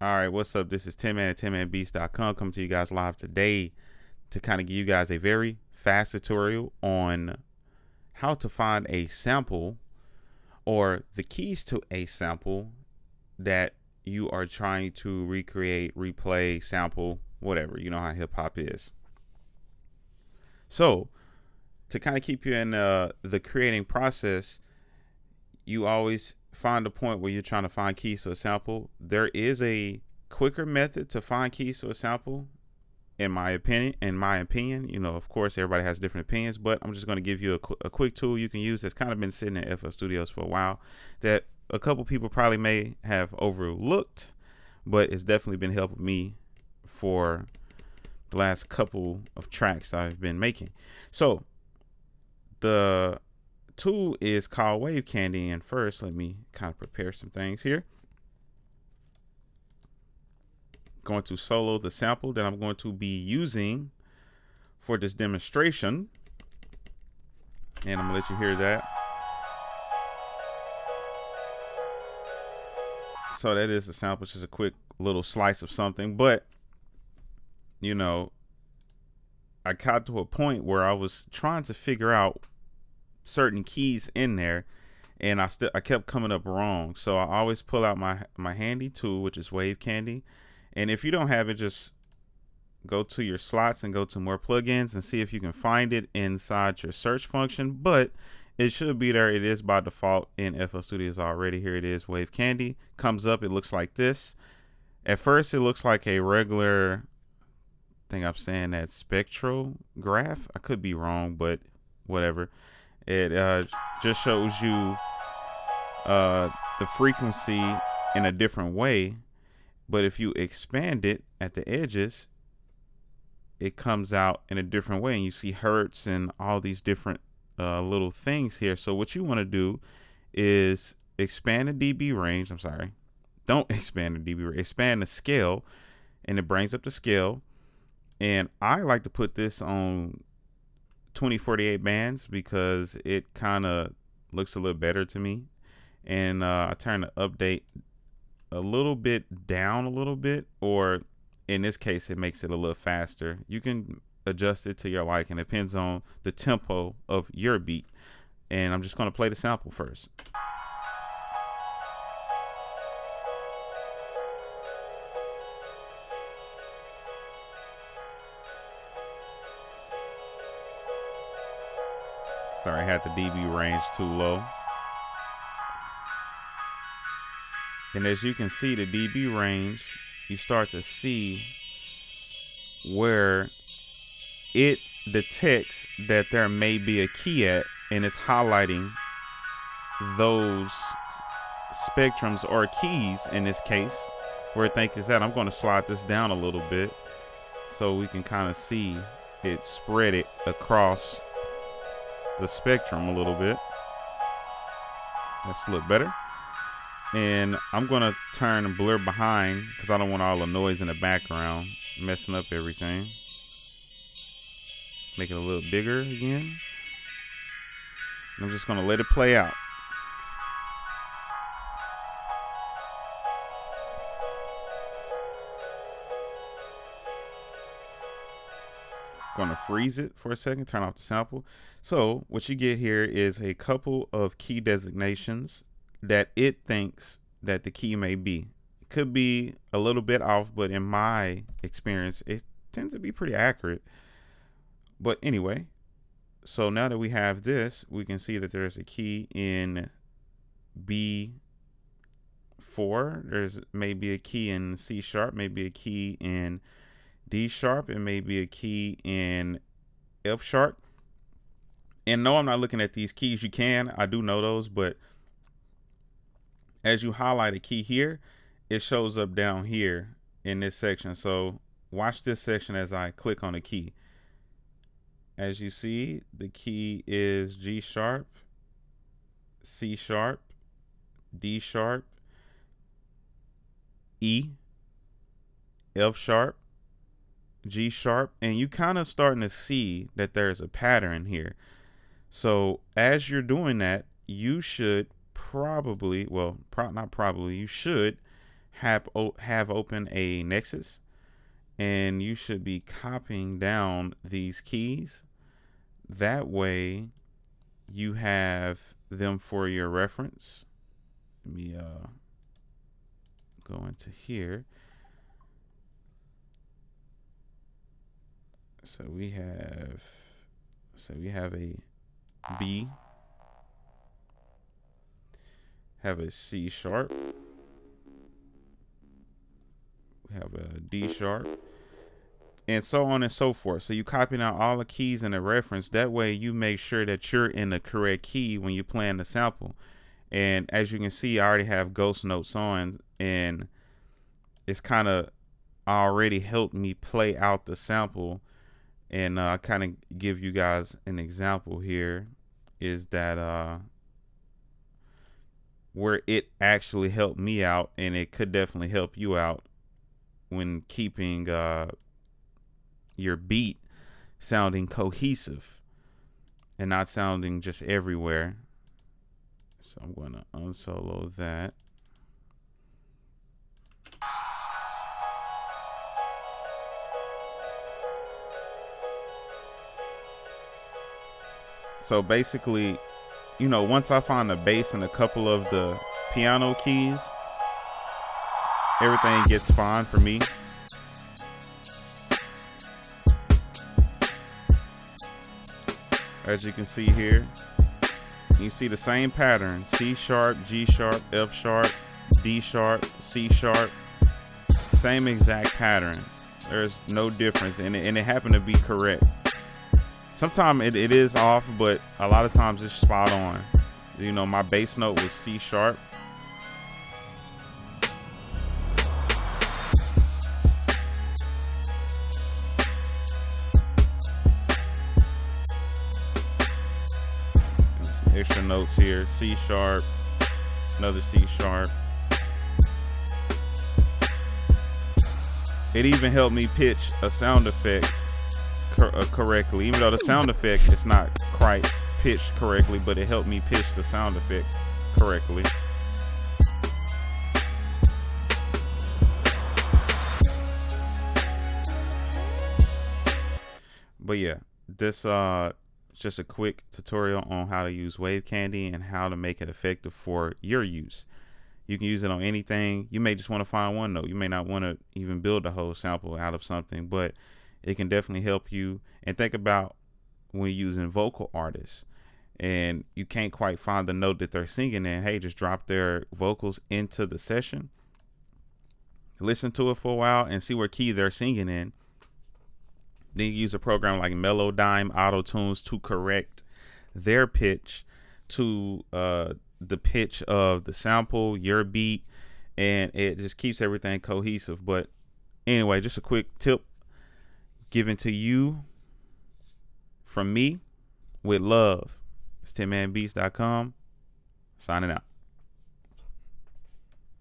All right, what's up? This is Tim Man at TimManBeats.com coming to you guys live today to kind of give you guys a very fast tutorial on how to find a sample or the keys to a sample that you are trying to recreate, replay, sample, whatever. You know how hip hop is. So to kind of keep you in the creating process, you always find a point where you're trying to find keys to a sample. There is a quicker method to find keys to a sample, in my opinion. You know, of course, everybody has different opinions, but I'm just going to give you a quick tool you can use that's kind of been sitting in FL Studios for a while that a couple people probably may have overlooked, but it's definitely been helping me for the last couple of tracks I've been making. So the tool is called Wave Candy, and first let me kind of prepare some things here. Going to solo the sample that I'm going to be using for this demonstration, and I'm gonna let you hear that. So that is the sample, just a quick little slice of something, but you know, I got to a point where I was trying to figure out certain keys in there, and I kept coming up wrong. So I always pull out my handy tool, which is Wave Candy, and if you don't have it, just go to your slots and go to more plugins and see if you can find it inside your search function, but it should be there. It is by default in FL Studios already. Here it is, Wave Candy comes up. It looks like this. At first it looks like a regular thing. I'm saying that spectral graph, I could be wrong, but whatever. It just shows you the frequency in a different way, but if you expand it at the edges, it comes out in a different way, and you see hertz and all these different little things here. So what you want to do is expand the dB range. I'm sorry, don't expand the dB range, expand the scale, and it brings up the scale. And I like to put this on 2048 bands because it kind of looks a little better to me. And I turn the update a little bit down a little bit, or in this case it makes it a little faster. You can adjust it to your liking. It depends on the tempo of your beat. And I'm just going to play the sample first. Sorry, I had the dB range too low. And as you can see, the dB range, you start to see where it detects that there may be a key at, and it's highlighting those spectrums or keys in this case where it thinks it's at. I'm going to slide this down a little bit so we can kind of see it spread it across the spectrum a little bit. That's a little better. And I'm going to turn and blur behind because I don't want all the noise in the background messing up everything. Make it a little bigger again. And I'm just going to let it play out. Going to freeze it for a second, turn off the sample. So what you get here is a couple of key designations that it thinks that the key may be. It could be a little bit off, but in my experience, it tends to be pretty accurate. But anyway, so now that we have this, we can see that there's a key in B4. There's maybe a key in C sharp, maybe a key in D sharp, and maybe a key in F sharp. And no, I'm not looking at these keys. You can, I do know those, but as you highlight a key here, it shows up down here in this section. So watch this section as I click on the key. As you see, the key is G sharp, C sharp, D sharp, E, F sharp, G sharp, and you kind of starting to see that there's a pattern here. So as you're doing that, you should probably, well, not probably, you should have open a Nexus, and you should be copying down these keys. That way you have them for your reference. Let me go into here. So we have a B, have a C sharp, we have a D sharp, and so on and so forth. So you copying out all the keys in the reference. That way you make sure that you're in the correct key when you're playing the sample. And as you can see, I already have ghost notes on, and it's kind of already helped me play out the sample. And I kind of give you guys an example here, is that where it actually helped me out, and it could definitely help you out when keeping your beat sounding cohesive and not sounding just everywhere. So I'm going to unsolo that. So basically, you know, once I find the bass and a couple of the piano keys, everything gets fine for me. As you can see here, you see the same pattern: C sharp, G sharp, F sharp, D sharp, C sharp, same exact pattern. There's no difference, and it happened to be correct. Sometimes it is off, but a lot of times it's spot on. You know, my bass note was C sharp. And some extra notes here: C sharp, another C sharp. It even helped me pitch a sound effect correctly, even though the sound effect is not quite pitched correctly, but it helped me pitch the sound effect correctly. But yeah, this just a quick tutorial on how to use Wave Candy and how to make it effective for your use. You can use it on anything. You may just want to find one note. You may not want to even build a whole sample out of something, but it can definitely help you. And think about when you're using vocal artists and you can't quite find the note that they're singing in. Hey, just drop their vocals into the session, listen to it for a while, and see what key they're singing in. Then you use a program like Melodyne Auto Tunes to correct their pitch to the pitch of the sample, your beat, and it just keeps everything cohesive. But anyway, just a quick tip given to you from me with love. It's TinManBeats.com signing out.